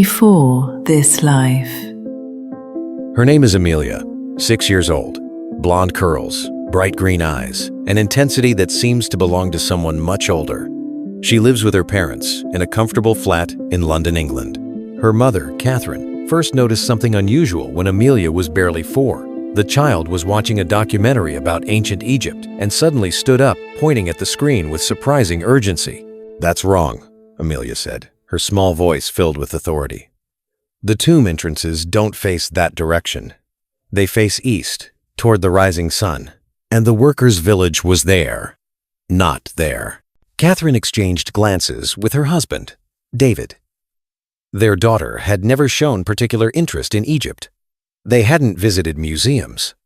before this life. Her name is Amelia, 6 years old, blonde curls, bright green eyes, an intensity that seems to belong to someone much older. She lives with her parents in a comfortable flat in London, England. Her mother, Catherine, first noticed something unusual when Amelia was barely 4. The child was watching a documentary about ancient Egypt and suddenly stood up, pointing at the screen with surprising urgency. "That's wrong," Amelia said, her small voice filled with authority. "The tomb entrances don't face that direction. They face east, toward the rising sun. And the workers' village was there, not there." Catherine exchanged glances with her husband, David. Their daughter had never shown particular interest in Egypt. They hadn't visited museums.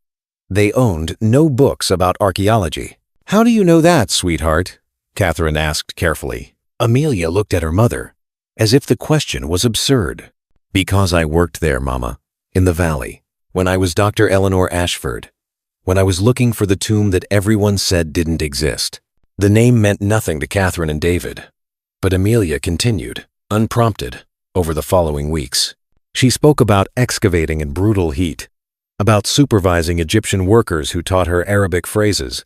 They owned no books about archaeology. "How do you know that, sweetheart?" Catherine asked carefully. Amelia looked at her mother, as if the question was absurd. "Because I worked there, Mama, in the valley, when I was Dr. Eleanor Ashford, when I was looking for the tomb that everyone said didn't exist." The name meant nothing to Catherine and David, but Amelia continued, unprompted, over the following weeks. She spoke about excavating in brutal heat, about supervising Egyptian workers who taught her Arabic phrases,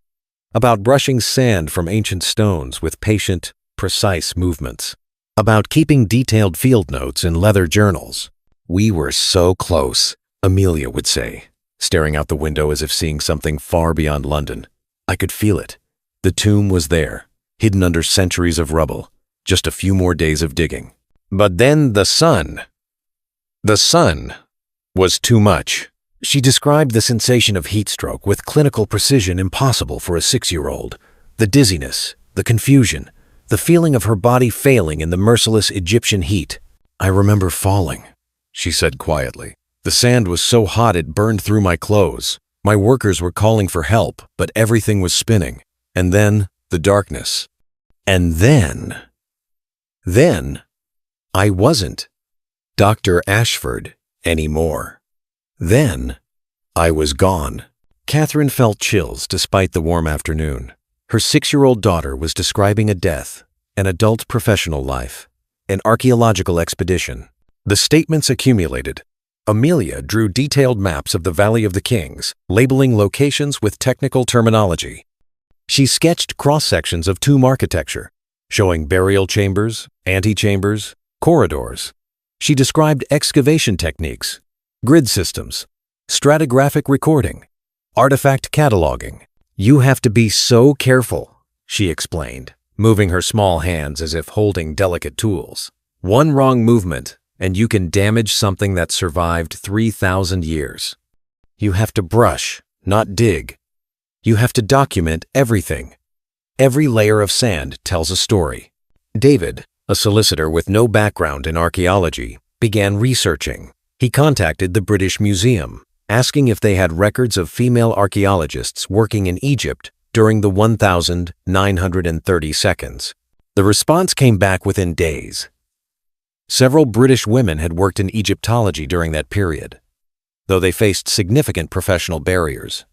about brushing sand from ancient stones with patient, precise movements, about keeping detailed field notes in leather journals. "We were so close," Amelia would say, staring out the window as if seeing something far beyond London. "I could feel it. The tomb was there, hidden under centuries of rubble, just a few more days of digging. But then the sun was too much." She described the sensation of heat stroke with clinical precision impossible for a 6-year-old. The dizziness, the confusion, the feeling of her body failing in the merciless Egyptian heat. "I remember falling," she said quietly. "The sand was so hot it burned through my clothes. My workers were calling for help, but everything was spinning. And then the darkness. And then I wasn't Dr. Ashford anymore. Then I was gone." Catherine felt chills despite the warm afternoon. Her 6-year-old daughter was describing a death, an adult professional life, an archaeological expedition. The statements accumulated. Amelia drew detailed maps of the Valley of the Kings, labeling locations with technical terminology. She sketched cross-sections of tomb architecture, showing burial chambers, antechambers, corridors. She described excavation techniques, grid systems, stratigraphic recording, artifact cataloging. "You have to be so careful," she explained, moving her small hands as if holding delicate tools. "One wrong movement, and you can damage something that survived 3,000 years. You have to brush, not dig. You have to document everything. Every layer of sand tells a story." David, a solicitor with no background in archaeology, began researching. He contacted the British Museum, asking if they had records of female archaeologists working in Egypt during the 1,930 seconds. The response came back within days. Several British women had worked in Egyptology during that period, though they faced significant professional barriers.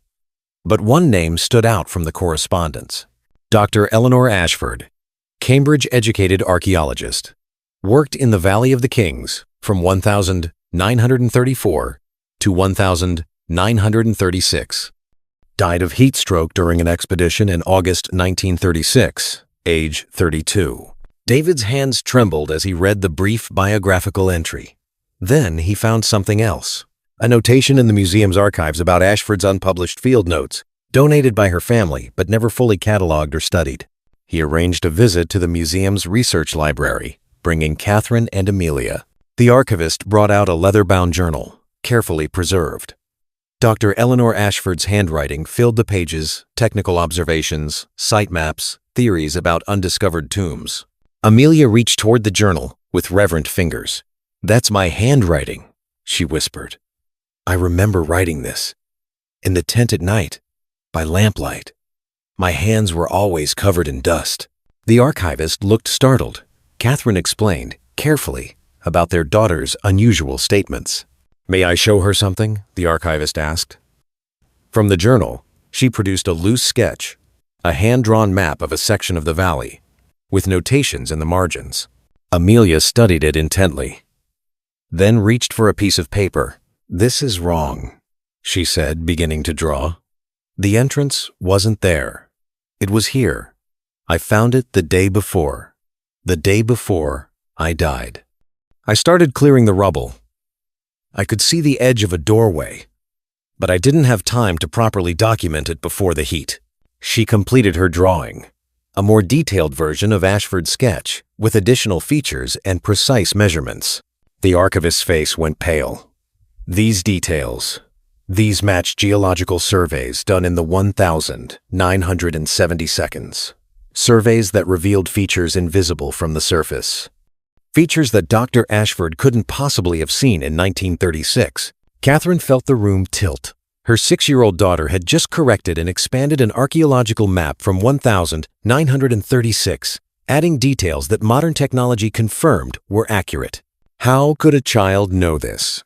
But one name stood out from the correspondence. Dr. Eleanor Ashford, Cambridge-educated archaeologist, worked in the Valley of the Kings from 1,934 to 1,936. Died of heat stroke during an expedition in August 1936, age 32. David's hands trembled as he read the brief biographical entry. Then he found something else. A notation in the museum's archives about Ashford's unpublished field notes, donated by her family but never fully cataloged or studied. He arranged a visit to the museum's research library, bringing Catherine and Amelia. The archivist brought out a leather-bound journal, carefully preserved. Dr. Eleanor Ashford's handwriting filled the pages, technical observations, site maps, theories about undiscovered tombs. Amelia reached toward the journal with reverent fingers. "That's my handwriting," she whispered. "I remember writing this. In the tent at night, by lamplight. My hands were always covered in dust." The archivist looked startled. Catherine explained, carefully, about their daughter's unusual statements. "May I show her something?" the archivist asked. From the journal, she produced a loose sketch, a hand-drawn map of a section of the valley, with notations in the margins. Amelia studied it intently. then reached for a piece of paper. "This is wrong," she said, beginning to draw. "The entrance wasn't there. It was here. I found it the day before I died." I started clearing the rubble. I could see the edge of a doorway, but I didn't have time to properly document it before the heat. She completed her drawing, a more detailed version of Ashford's sketch, with additional features and precise measurements. The archivist's face went pale. These details, these matched geological surveys done in the 1,970 seconds. Surveys that revealed features invisible from the surface. Features that Dr. Ashford couldn't possibly have seen in 1936. Catherine felt the room tilt. Her 6-year-old daughter had just corrected and expanded an archaeological map from 1,936, adding details that modern technology confirmed were accurate. How could a child know this?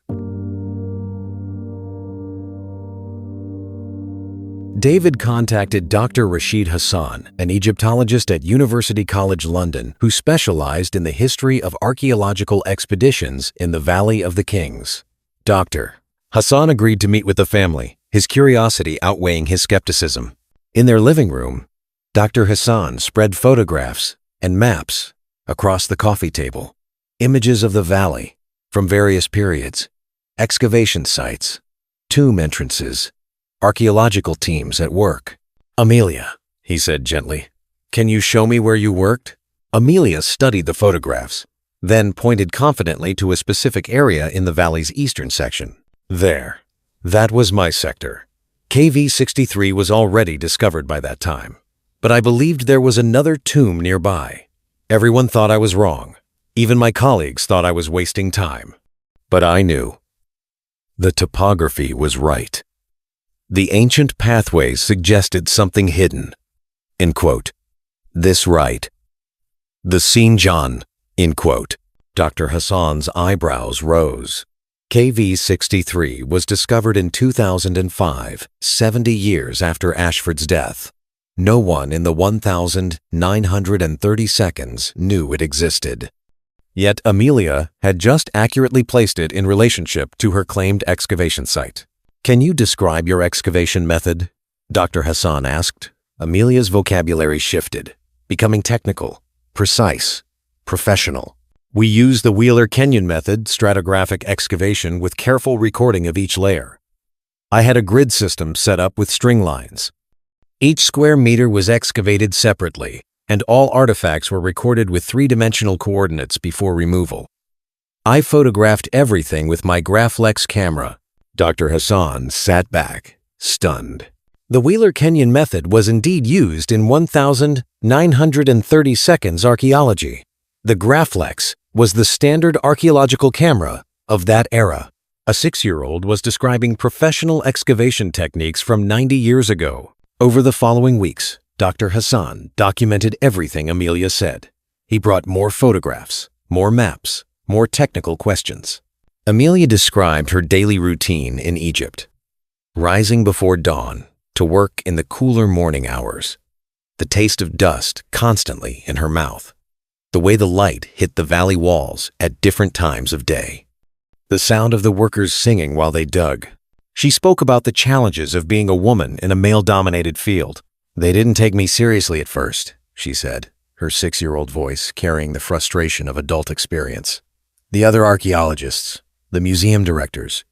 David contacted Dr. Rashid Hassan, an Egyptologist at University College London who specialized in the history of archaeological expeditions in the Valley of the Kings. Dr. Hassan agreed to meet with the family, his curiosity outweighing his skepticism. In their living room, Dr. Hassan spread photographs and maps across the coffee table. Images of the valley from various periods, excavation sites, tomb entrances, archaeological teams at work. "Amelia," he said gently, "can you show me where you worked?" Amelia studied the photographs, then pointed confidently to a specific area in the valley's eastern section. "There. That was my sector. KV-63 was already discovered by that time, but I believed there was another tomb nearby. Everyone thought I was wrong. Even my colleagues thought I was wasting time. But I knew. The topography was right. The ancient pathways suggested something hidden." End quote. "This right. The Sinjan." End quote. Dr. Hassan's eyebrows rose. KV-63 was discovered in 2005, 70 years after Ashford's death. No one in the 1,930 seconds knew it existed. Yet Amelia had just accurately placed it in relationship to her claimed excavation site. "Can you describe your excavation method?" Dr. Hassan asked. Amelia's vocabulary shifted, becoming technical, precise, professional. "We use the Wheeler Kenyon method, stratigraphic excavation with careful recording of each layer. I had a grid system set up with string lines. Each square meter was excavated separately, and all artifacts were recorded with 3-dimensional coordinates before removal. I photographed everything with my Graflex camera." Dr. Hassan sat back, stunned. The Wheeler Kenyon method was indeed used in 1,930 seconds archaeology. The Graflex was the standard archaeological camera of that era. A 6-year-old was describing professional excavation techniques from 90 years ago. Over the following weeks, Dr. Hassan documented everything Amelia said. He brought more photographs, more maps, more technical questions. Amelia described her daily routine in Egypt. Rising before dawn to work in the cooler morning hours. The taste of dust constantly in her mouth. The way the light hit the valley walls at different times of day. The sound of the workers singing while they dug. She spoke about the challenges of being a woman in a male-dominated field. "They didn't take me seriously at first," she said, her 6-year-old voice carrying the frustration of adult experience. "The other archaeologists, the museum directors,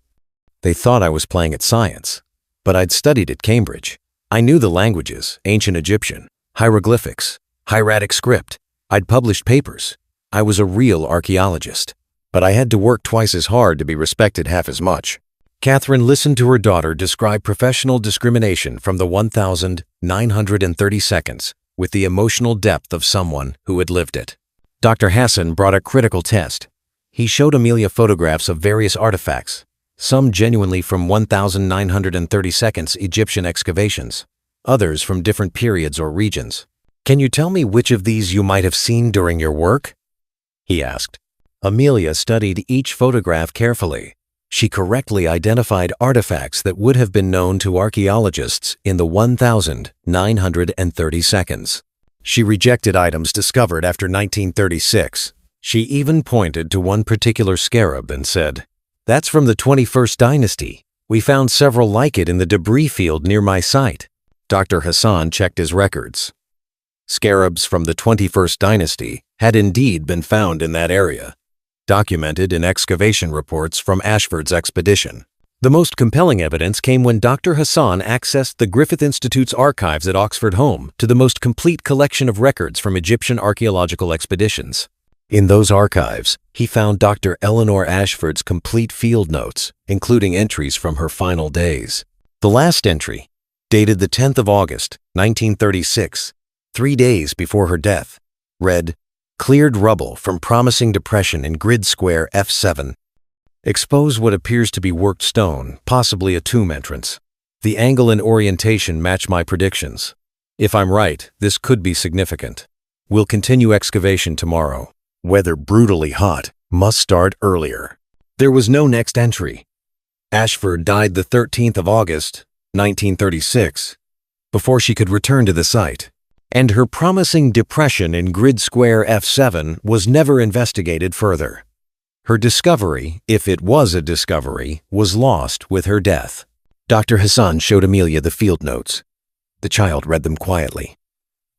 they thought I was playing at science, but I'd studied at Cambridge. I knew the languages, ancient Egyptian, hieroglyphics, hieratic script. I'd published papers. I was a real archaeologist, but I had to work twice as hard to be respected half as much." Catherine listened to her daughter describe professional discrimination from the 1,930 seconds with the emotional depth of someone who had lived it. Dr. Hassan brought a critical test. He showed Amelia photographs of various artifacts, some genuinely from 1,930 seconds Egyptian excavations, others from different periods or regions. "Can you tell me which of these you might have seen during your work?" he asked. Amelia studied each photograph carefully. She correctly identified artifacts that would have been known to archaeologists in the 1,930 seconds. She rejected items discovered after 1936. She even pointed to one particular scarab and said, "That's from the 21st dynasty. We found several like it in the debris field near my site." Dr. Hassan checked his records. Scarabs from the 21st dynasty had indeed been found in that area, documented in excavation reports from Ashford's expedition. The most compelling evidence came when Dr. Hassan accessed the Griffith Institute's archives at Oxford home to the most complete collection of records from Egyptian archaeological expeditions. In those archives, he found Dr. Eleanor Ashford's complete field notes, including entries from her final days. The last entry, dated the 10th of August, 1936, 3 days before her death, read, "Cleared rubble from promising depression in grid square F7. Expose what appears to be worked stone, possibly a tomb entrance. The angle and orientation match my predictions. If I'm right, this could be significant. We'll continue excavation tomorrow. Weather brutally hot, must start earlier." There was no next entry. Ashford died the 13th of August, 1936, before she could return to the site. And her promising depression in grid square F7 was never investigated further. Her discovery, if it was a discovery, was lost with her death. Dr. Hassan showed Amelia the field notes. The child read them quietly,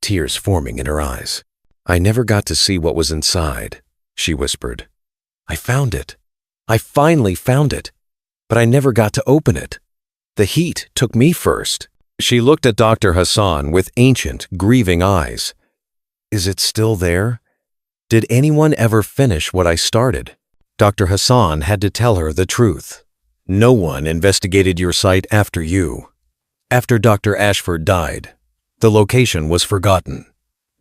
tears forming in her eyes. "I never got to see what was inside," she whispered. "I found it. I finally found it. But I never got to open it. The heat took me first." She looked at Dr. Hassan with ancient, grieving eyes. "Is it still there? Did anyone ever finish what I started?" Dr. Hassan had to tell her the truth. "No one investigated your site after you. After Dr. Ashford died, the location was forgotten.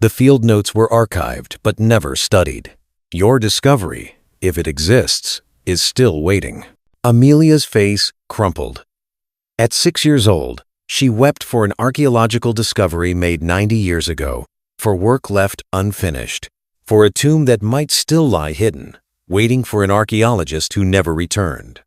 The field notes were archived but never studied. Your discovery, if it exists, is still waiting." Amelia's face crumpled. At 6 years old, she wept for an archaeological discovery made 90 years ago, for work left unfinished, for a tomb that might still lie hidden, waiting for an archaeologist who never returned.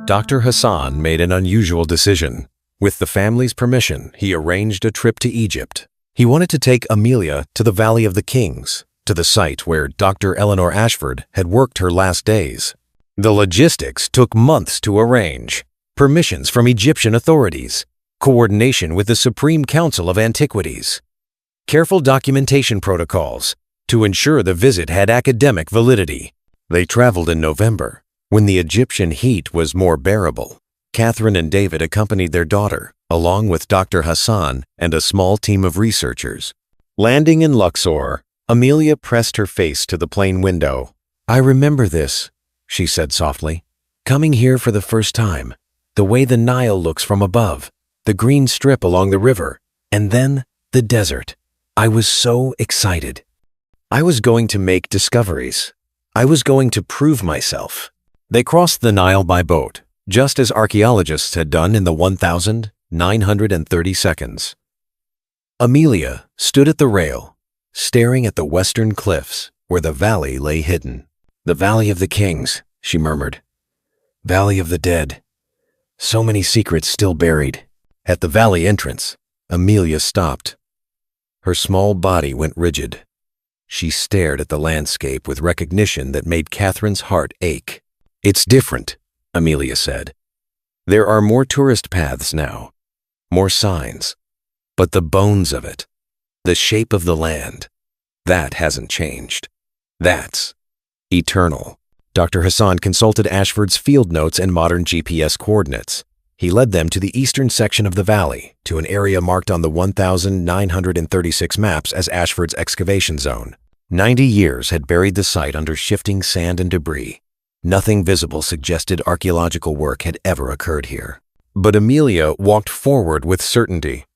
Dr. Hassan made an unusual decision. With the family's permission, he arranged a trip to Egypt. He wanted to take Amelia to the Valley of the Kings, to the site where Dr. Eleanor Ashford had worked her last days. The logistics took months to arrange. Permissions from Egyptian authorities, coordination with the Supreme Council of Antiquities, careful documentation protocols to ensure the visit had academic validity. They traveled in November, when the Egyptian heat was more bearable. Catherine and David accompanied their daughter, along with Dr. Hassan and a small team of researchers. Landing in Luxor, Amelia pressed her face to the plane window. "I remember this," she said softly. "Coming here for the first time, the way the Nile looks from above, the green strip along the river, and then the desert. I was so excited. I was going to make discoveries. I was going to prove myself." They crossed the Nile by boat, just as archaeologists had done in the 1,930 seconds. Amelia stood at the rail, staring at the western cliffs where the valley lay hidden. "The Valley of the Kings," she murmured. "Valley of the Dead. So many secrets still buried." At the valley entrance, Amelia stopped. Her small body went rigid. She stared at the landscape with recognition that made Catherine's heart ache. "It's different," Amelia said. "There are more tourist paths now, more signs. But the bones of it, the shape of the land, that hasn't changed. That's eternal." Dr. Hassan consulted Ashford's field notes and modern GPS coordinates. He led them to the eastern section of the valley, to an area marked on the 1,936 maps as Ashford's excavation zone. 90 years had buried the site under shifting sand and debris. Nothing visible suggested archaeological work had ever occurred here. But Amelia walked forward with certainty.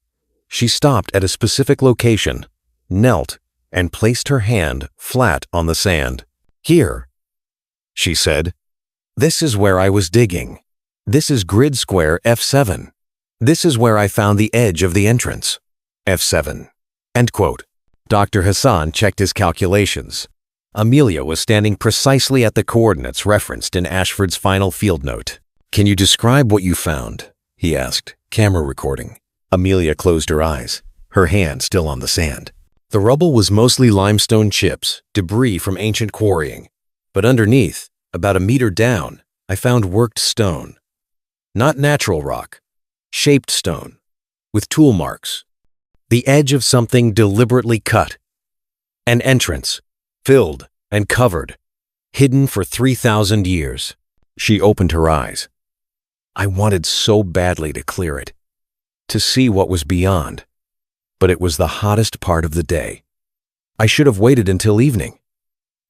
She stopped at a specific location, knelt, and placed her hand flat on the sand. "Here," she said. "This is where I was digging. This is grid square F7. This is where I found the edge of the entrance. F7. End quote. Dr. Hassan checked his calculations. Amelia was standing precisely at the coordinates referenced in Ashford's final field note. "Can you describe what you found?" he asked, camera recording. Amelia closed her eyes. her hand still on the sand. The rubble was mostly limestone chips, debris from ancient quarrying. But underneath, about a meter down, I found worked stone. Not natural rock, shaped stone, with tool marks. The edge of something deliberately cut. An entrance, filled and covered, hidden for 3,000 years. She opened her eyes. I wanted so badly to clear it, to see what was beyond. But it was the hottest part of the day. I should have waited until evening,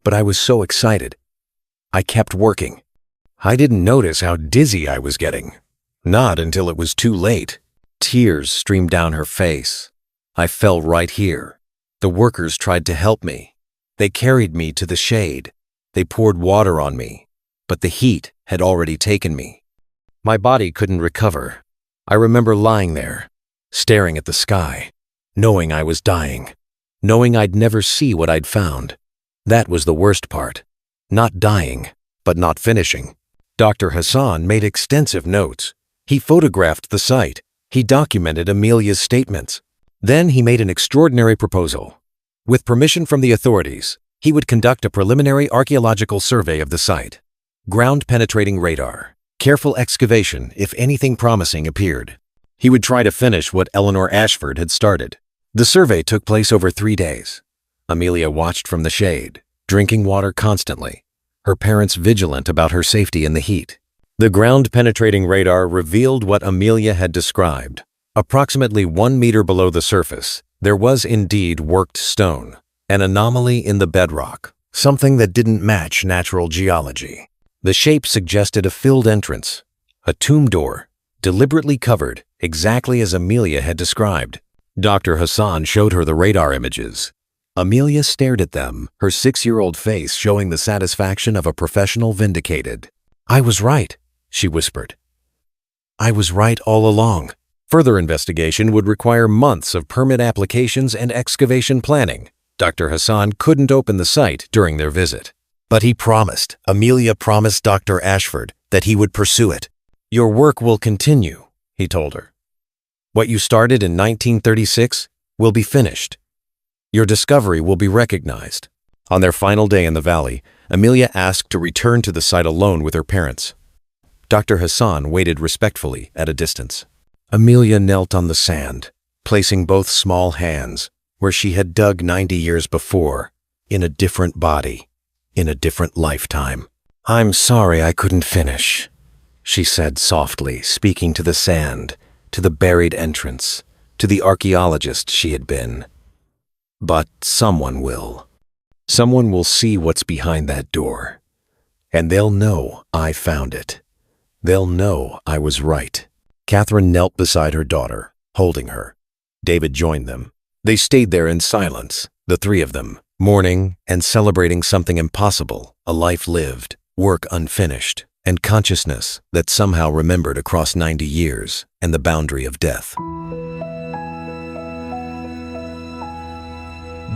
but I was so excited. I kept working. I didn't notice how dizzy I was getting. Not until it was too late. Tears streamed down her face. I fell right here. The workers tried to help me. They carried me to the shade. They poured water on me, but the heat had already taken me. My body couldn't recover. I remember lying there, staring at the sky, knowing I was dying, knowing I'd never see what I'd found. That was the worst part. Not dying, but not finishing. Dr. Hassan made extensive notes. He photographed the site. He documented Amelia's statements. Then he made an extraordinary proposal. With permission from the authorities, he would conduct a preliminary archaeological survey of the site. Ground-penetrating radar. Careful excavation if anything promising appeared. He would try to finish what Eleanor Ashford had started. The survey took place over 3 days. Amelia watched from the shade, drinking water constantly, her parents vigilant about her safety in the heat. The ground-penetrating radar revealed what Amelia had described. Approximately 1 meter below the surface, there was indeed worked stone, an anomaly in the bedrock, something that didn't match natural geology. The shape suggested a filled entrance, a tomb door, deliberately covered, exactly as Amelia had described. Dr. Hassan showed her the radar images. Amelia stared at them, her 6-year-old face showing the satisfaction of a professional vindicated. "I was right," she whispered. "I was right all along." Further investigation would require months of permit applications and excavation planning. Dr. Hassan couldn't open the site during their visit. But he promised, Amelia promised Dr. Ashford, that he would pursue it. "Your work will continue," he told her. "What you started in 1936 will be finished. Your discovery will be recognized." On their final day in the valley, Amelia asked to return to the site alone with her parents. Dr. Hassan waited respectfully at a distance. Amelia knelt on the sand, placing both small hands where she had dug 90 years before, in a different body, in a different lifetime. "I'm sorry I couldn't finish," she said softly, speaking to the sand, to the buried entrance, to the archaeologist she had been. "But someone will. Someone will see what's behind that door, and they'll know I found it. They'll know I was right." Catherine knelt beside her daughter, holding her. David joined them. They stayed there in silence, the three of them, mourning and celebrating something impossible, a life lived, work unfinished, and consciousness that somehow remembered across 90 years and the boundary of death.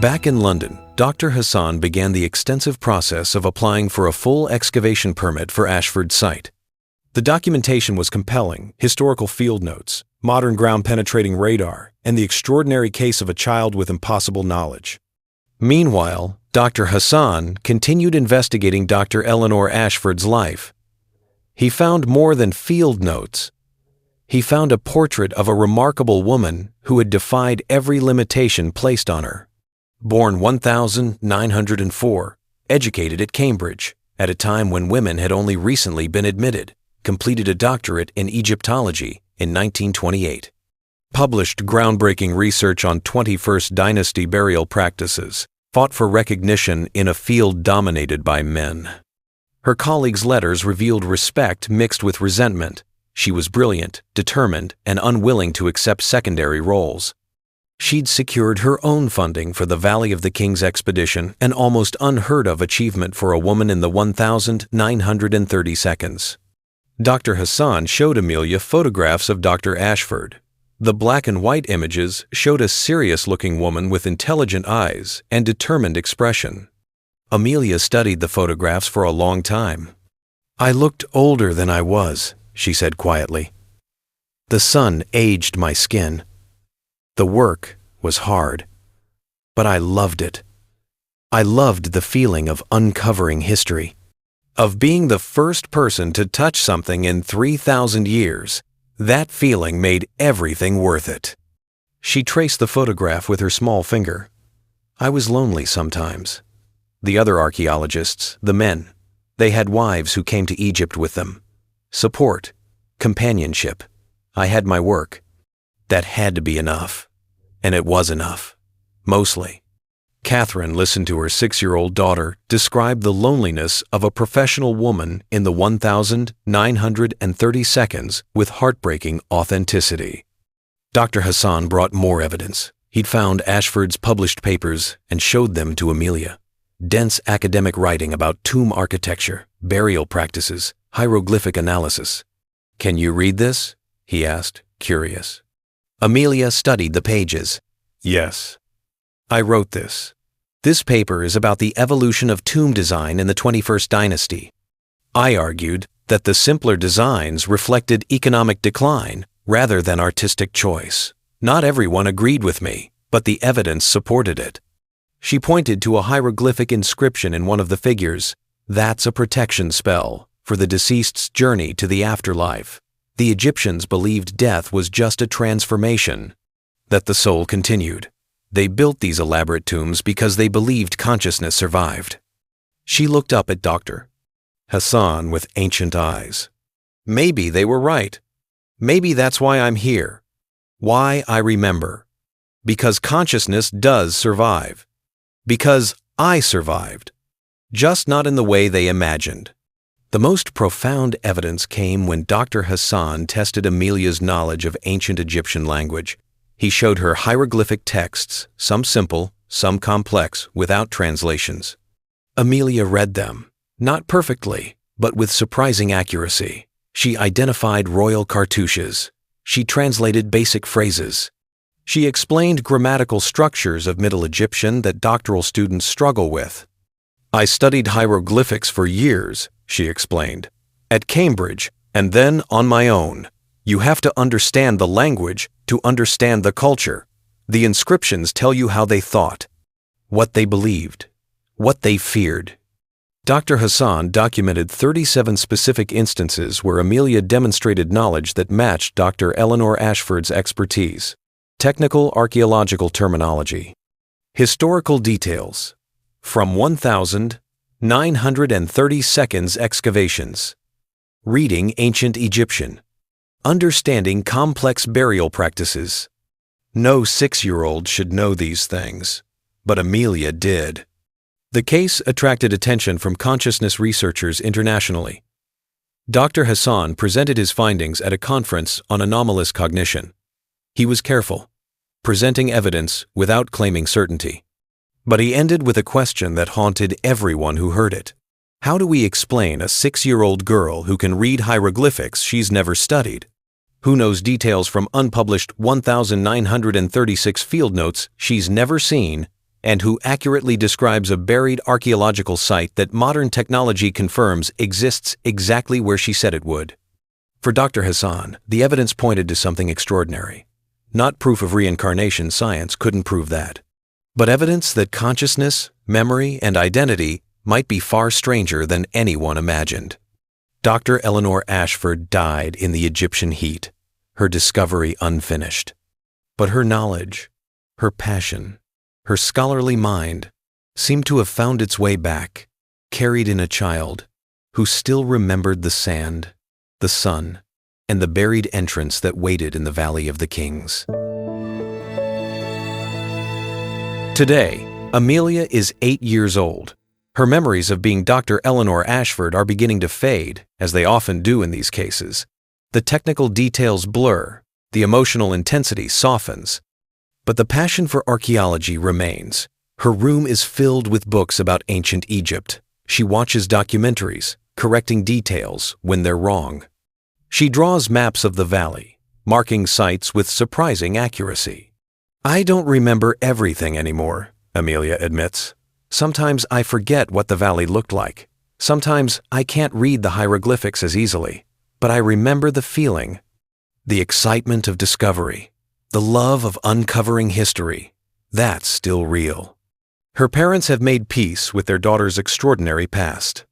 Back in London, Dr. Hassan began the extensive process of applying for a full excavation permit for Ashford's site. The documentation was compelling: historical field notes, modern ground-penetrating radar, and the extraordinary case of a child with impossible knowledge. Meanwhile, Dr. Hassan continued investigating Dr. Eleanor Ashford's life. He found more than field notes. He found a portrait of a remarkable woman who had defied every limitation placed on her. Born 1904, educated at Cambridge, at a time when women had only recently been admitted, completed a doctorate in Egyptology in 1928. Published groundbreaking research on 21st dynasty burial practices, fought for recognition in a field dominated by men. Her colleagues' letters revealed respect mixed with resentment. She was brilliant, determined, and unwilling to accept secondary roles. She'd secured her own funding for the Valley of the Kings expedition, an almost unheard-of achievement for a woman in the 1930 seconds. Dr. Hassan showed Amelia photographs of Dr. Ashford. The black and white images showed a serious-looking woman with intelligent eyes and determined expression. Amelia studied the photographs for a long time. "I looked older than I was," she said quietly. "The sun aged my skin. The work was hard. But I loved it. I loved the feeling of uncovering history, of being the first person to touch something in 3,000 years. That feeling made everything worth it. She traced the photograph with her small finger. I was lonely sometimes. The other archaeologists, the men, they had wives who came to Egypt with them. Support, companionship. I had my work. That had to be enough. And it was enough. Mostly. Catherine listened to her 6-year-old daughter describe the loneliness of a professional woman in the 1,930 seconds with heartbreaking authenticity. Dr. Hassan brought more evidence. He'd found Ashford's published papers and showed them to Amelia. Dense academic writing about tomb architecture, burial practices, hieroglyphic analysis. "Can you read this?" he asked, curious. Amelia studied the pages. "Yes. I wrote this. This paper is about the evolution of tomb design in the 21st dynasty. I argued that the simpler designs reflected economic decline rather than artistic choice. Not everyone agreed with me, but the evidence supported it." She pointed to a hieroglyphic inscription in one of the figures. "That's a protection spell for the deceased's journey to the afterlife. The Egyptians believed death was just a transformation, that the soul continued. They built these elaborate tombs because they believed consciousness survived." She looked up at Dr. Hassan with ancient eyes. "Maybe they were right. Maybe that's why I'm here. Why I remember. Because consciousness does survive. Because I survived. Just not in the way they imagined." The most profound evidence came when Dr. Hassan tested Amelia's knowledge of ancient Egyptian language. He showed her hieroglyphic texts, some simple, some complex, without translations. Amelia read them, not perfectly, but with surprising accuracy. She identified royal cartouches. She translated basic phrases. She explained grammatical structures of Middle Egyptian that doctoral students struggle with. "I studied hieroglyphics for years," she explained, "at Cambridge, and then on my own. You have to understand the language to understand the culture. The inscriptions tell you how they thought, what they believed, what they feared." Dr. Hassan documented 37 specific instances where Amelia demonstrated knowledge that matched Dr. Eleanor Ashford's expertise. Technical archaeological terminology. Historical details. From 1,930 seconds excavations. Reading ancient Egyptian. Understanding complex burial practices. No 6-year-old should know these things, but Amelia did. The case attracted attention from consciousness researchers internationally. Dr. Hassan presented his findings at a conference on anomalous cognition. He was careful, presenting evidence without claiming certainty. But he ended with a question that haunted everyone who heard it. How do we explain a 6-year-old girl who can read hieroglyphics she's never studied? Who knows details from unpublished 1,936 field notes she's never seen, and who accurately describes a buried archaeological site that modern technology confirms exists exactly where she said it would? For Dr. Hassan, the evidence pointed to something extraordinary. Not proof of reincarnation, science couldn't prove that, but evidence that consciousness, memory, and identity might be far stranger than anyone imagined. Dr. Eleanor Ashford died in the Egyptian heat, her discovery unfinished. But her knowledge, her passion, her scholarly mind seemed to have found its way back, carried in a child who still remembered the sand, the sun, and the buried entrance that waited in the Valley of the Kings. Today, Amelia is 8 years old. Her memories of being Dr. Eleanor Ashford are beginning to fade, as they often do in these cases. The technical details blur, the emotional intensity softens. But the passion for archaeology remains. Her room is filled with books about ancient Egypt. She watches documentaries, correcting details when they're wrong. She draws maps of the valley, marking sites with surprising accuracy. "I don't remember everything anymore," Amelia admits. "Sometimes I forget what the valley looked like. Sometimes I can't read the hieroglyphics as easily, but I remember the feeling, the excitement of discovery, The love of uncovering history, that's still real. Her parents have made peace with their daughter's extraordinary past.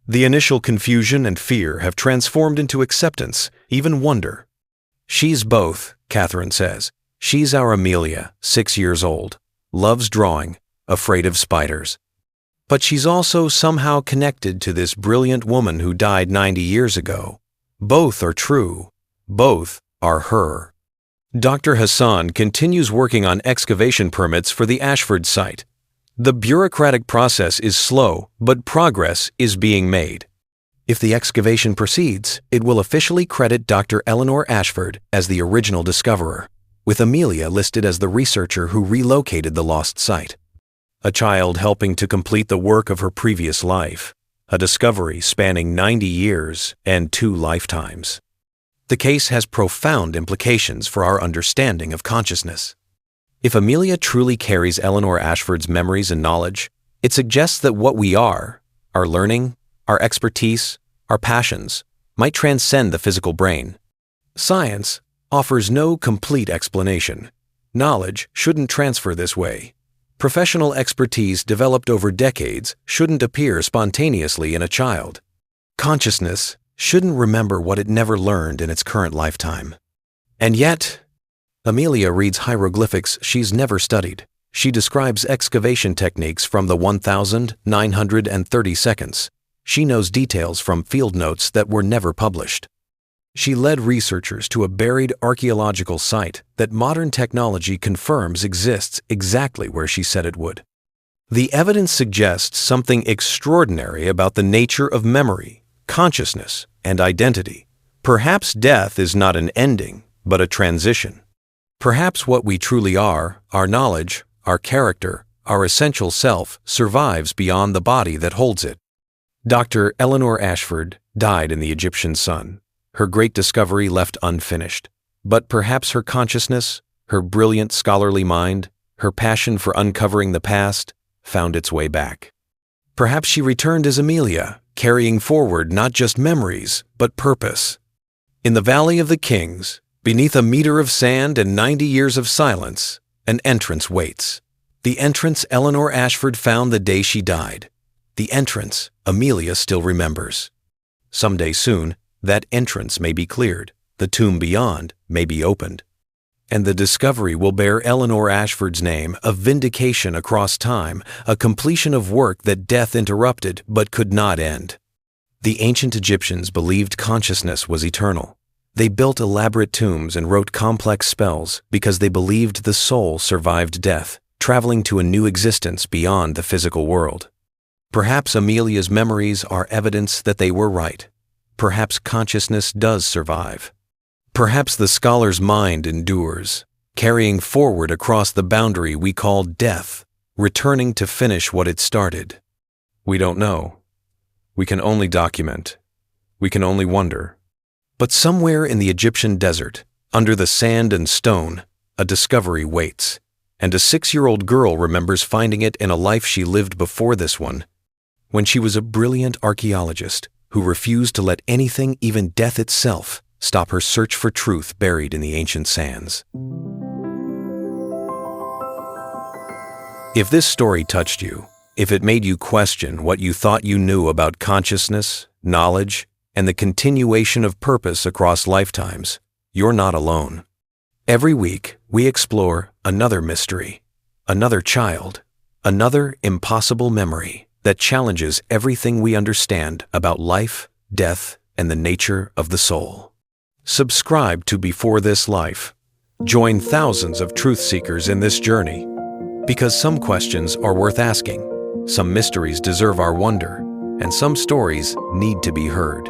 The initial confusion and fear have transformed into acceptance, even wonder. She's both, Catherine says. She's our Amelia, 6 years old, loves drawing, afraid of spiders. But she's also somehow connected to this brilliant woman who died 90 years ago. Both are true. Both are her. Dr. Hassan continues working on excavation permits for the Ashford site. The bureaucratic process is slow, but progress is being made. If the excavation proceeds, it will officially credit Dr. Eleanor Ashford as the original discoverer, with Amelia listed as the researcher who relocated the lost site. A child helping to complete the work of her previous life, a discovery spanning 90 years and 2 lifetimes. The case has profound implications for our understanding of consciousness. If Amelia truly carries Eleanor Ashford's memories and knowledge, it suggests that what we are, our learning, our expertise, our passions, might transcend the physical brain. Science offers no complete explanation. Knowledge shouldn't transfer this way. Professional expertise developed over decades shouldn't appear spontaneously in a child. Consciousness shouldn't remember what it never learned in its current lifetime. And yet, Amelia reads hieroglyphics she's never studied. She describes excavation techniques from the 1,930 seconds. She knows details from field notes that were never published. She led researchers to a buried archaeological site that modern technology confirms exists exactly where she said it would. The evidence suggests something extraordinary about the nature of memory, consciousness, and identity. Perhaps death is not an ending, but a transition. Perhaps what we truly are, our knowledge, our character, our essential self, survives beyond the body that holds it. Dr. Eleanor Ashford died in the Egyptian sun. Her great discovery left unfinished. But perhaps her consciousness, her brilliant scholarly mind, her passion for uncovering the past, found its way back. Perhaps she returned as Amelia, carrying forward not just memories, but purpose. In the Valley of the Kings, beneath a meter of sand and 90 years of silence, an entrance waits. The entrance Eleanor Ashford found the day she died. The entrance Amelia still remembers. Someday soon, that entrance may be cleared, the tomb beyond may be opened. And the discovery will bear Eleanor Ashford's name, a vindication across time, a completion of work that death interrupted but could not end. The ancient Egyptians believed consciousness was eternal. They built elaborate tombs and wrote complex spells because they believed the soul survived death, traveling to a new existence beyond the physical world. Perhaps Amelia's memories are evidence that they were right. Perhaps consciousness does survive. Perhaps the scholar's mind endures, carrying forward across the boundary we call death, returning to finish what it started. We don't know. We can only document. We can only wonder. But somewhere in the Egyptian desert, under the sand and stone, a discovery waits, and a 6-year-old girl remembers finding it in a life she lived before this one, when she was a brilliant archaeologist who refused to let anything, even death itself, stop her search for truth buried in the ancient sands. If this story touched you, if it made you question what you thought you knew about consciousness, knowledge, and the continuation of purpose across lifetimes, you're not alone. Every week, we explore another mystery, another child, another impossible memory that challenges everything we understand about life, death, and the nature of the soul. Subscribe to Before This Life. Join thousands of truth seekers in this journey. Because some questions are worth asking, some mysteries deserve our wonder, and some stories need to be heard.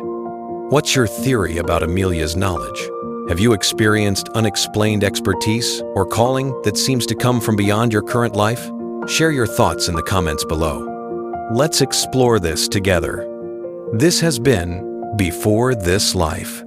What's your theory about Amelia's knowledge? Have you experienced unexplained expertise or calling that seems to come from beyond your current life? Share your thoughts in the comments below. Let's explore this together. This has been Before This Life.